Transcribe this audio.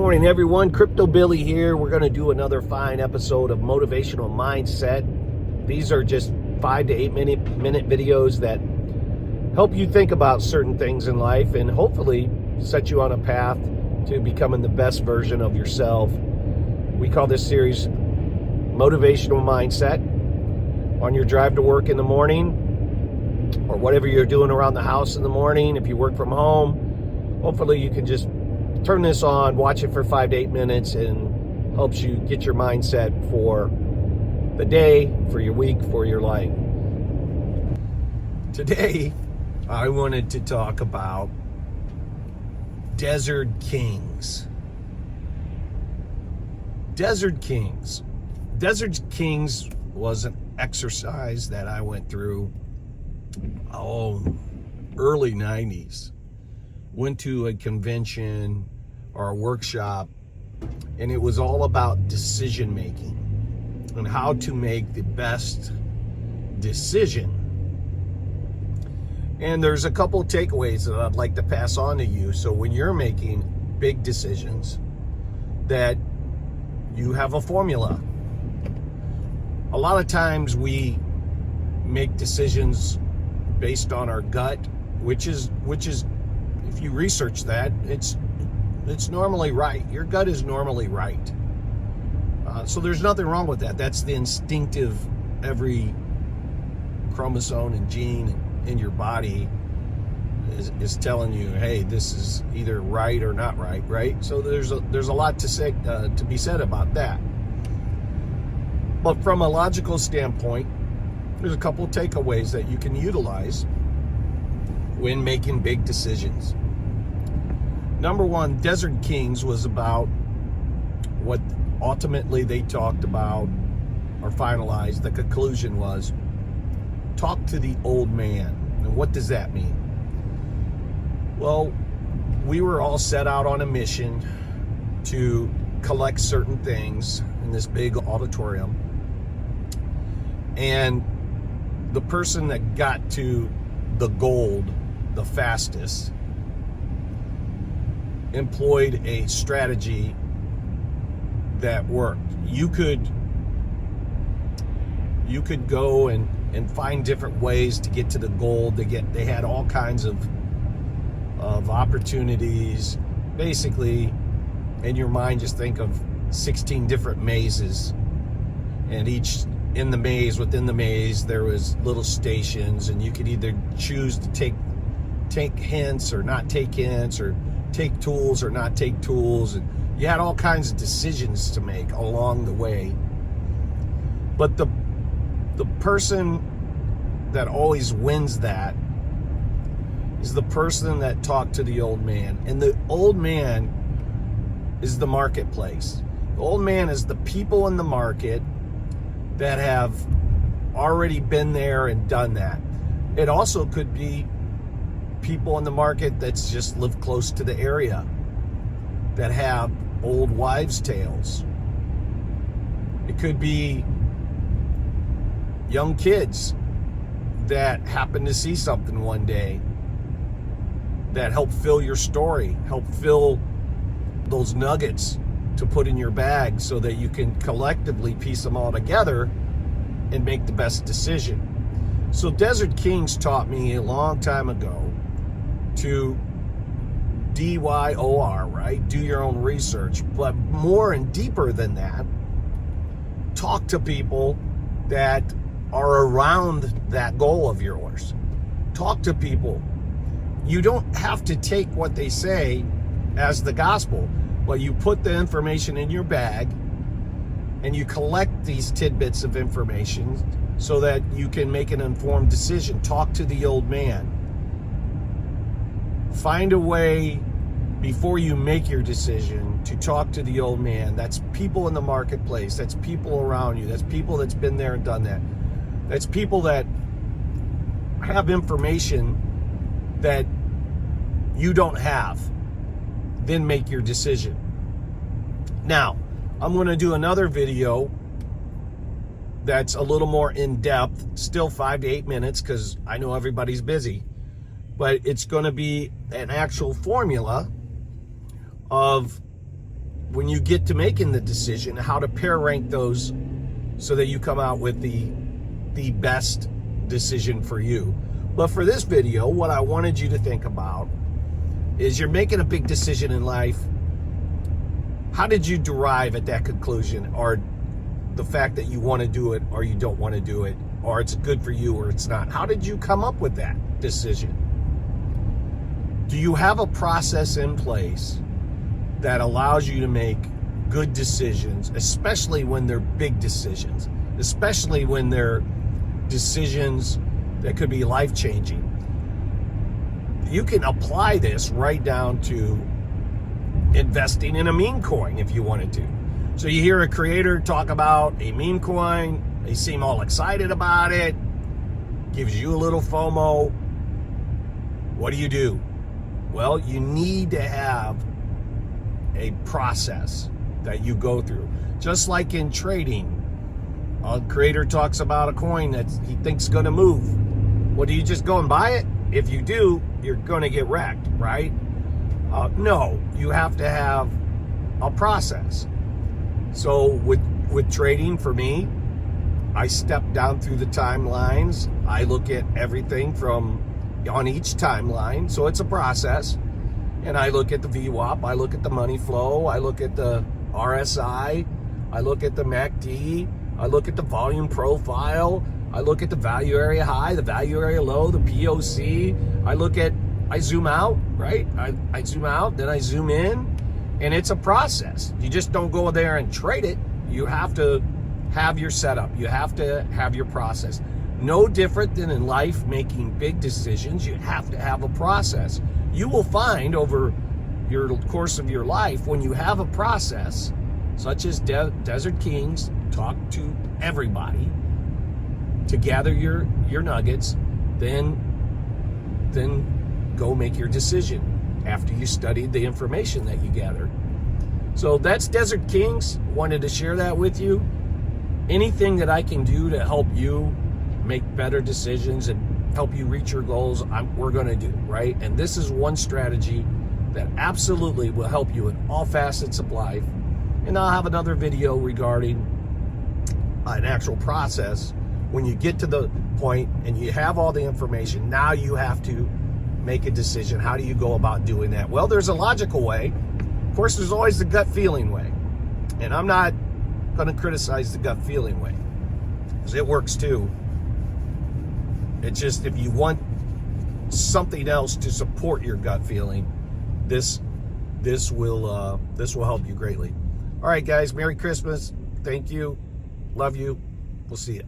morning, everyone. Crypto Billy here. We're going to do another fine episode of Motivational Mindset. These are just 5 to 8 minute videos that help you think about certain things in life and hopefully set you on a path to becoming the best version of yourself. We call this series Motivational Mindset. On your drive to work in the morning or whatever you're doing around the house in the morning, if you work from home, hopefully you can just turn this on, watch it for 5 to 8 minutes, and helps you get your mindset for the day, for your week, for your life. Today, I wanted to talk about Desert Kings. Desert Kings. Desert Kings was an exercise that I went through, early 90s. Went to a convention or a workshop, and it was all about decision making and how to make the best decision. And there's a couple of takeaways that I'd like to pass on to you. So when you're making big decisions, that you have a formula. A lot of times we make decisions based on our gut, which is if you research that, it's normally right. Your gut is normally right. So there's nothing wrong with that. That's the instinctive, every chromosome and gene in your body is telling you, hey, this is either right or not right, right? So there's a lot to say to be said about that. But from a logical standpoint, there's a couple of takeaways that you can utilize when making big decisions. Number one, Desert Kings was about what ultimately they talked about or finalized. The conclusion was talk to the old man. And what does that mean? Well, we were all set out on a mission to collect certain things in this big auditorium. And the person that got to the gold the fastest employed a strategy that worked. You could go and find different ways to get to the gold. They had all kinds of opportunities. Basically, in your mind, just think of 16 different mazes, and within the maze there was little stations, and you could either choose to take hints or not take hints, or take tools or not take tools, and you had all kinds of decisions to make along the way. But the person that always wins that is the person that talked to the old man. And the old man is the marketplace. The old man is the people in the market that have already been there and done that. It also could be people in the market that's just live close to the area, that have old wives' tales. It could be young kids that happen to see something one day that help fill your story, help fill those nuggets to put in your bag so that you can collectively piece them all together and make the best decision. So Desert Kings taught me a long time ago to DYOR, right? Do your own research. But more and deeper than that, talk to people that are around that goal of yours. Talk to people. You don't have to take what they say as the gospel, but you put the information in your bag and you collect these tidbits of information so that you can make an informed decision. Talk to the old man. Find a way before you make your decision to talk to the old man. That's people in the marketplace. That's people around you. That's people that's been there and done that. That's people that have information that you don't have. Then make your decision. Now, I'm going to do another video that's a little more in-depth, still 5 to 8 minutes, because I know everybody's busy. But it's going to be an actual formula of when you get to making the decision, how to pair rank those so that you come out with the best decision for you. But for this video, what I wanted you to think about is you're making a big decision in life. How did you derive at that conclusion, or the fact that you want to do it or you don't want to do it, or it's good for you or it's not? How did you come up with that decision? Do you have a process in place that allows you to make good decisions, especially when they're big decisions, especially when they're decisions that could be life-changing? You can apply this right down to investing in a meme coin if you wanted to. So you hear a creator talk about a meme coin, they seem all excited about it, gives you a little FOMO. What do? Well, you need to have a process that you go through. Just like in trading, a creator talks about a coin that he thinks is going to move. Well, do you just go and buy it? If you do, you're going to get wrecked, right? No, you have to have a process. So with trading, for me, I step down through the timelines. I look at everything from on each timeline. So it's a process. And I look at the VWAP, I look at the money flow, I look at the RSI, I look at the MACD, I look at the volume profile, I look at the value area high, the value area low, the POC. I zoom out, right? I zoom out, then I zoom in, and it's a process. You just don't go there and trade it. You have to have your setup. You have to have your process. No different than in life, making big decisions, you have to have a process. You will find over your course of your life, when you have a process, such as Desert Kings, talk to everybody to gather your nuggets, then go make your decision after you studied the information that you gathered. So that's Desert Kings. Wanted to share that with you. Anything that I can do to help you make better decisions and help you reach your goals, we're going to do, right? And this is one strategy that absolutely will help you in all facets of life. And I'll have another video regarding an actual process. When you get to the point and you have all the information, now you have to make a decision. How do you go about doing that? Well, there's a logical way. Of course, there's always the gut feeling way. And I'm not going to criticize the gut feeling way, because it works too. It's just, if you want something else to support your gut feeling, this will help you greatly. All right, guys, Merry Christmas. Thank you. Love you. We'll see you.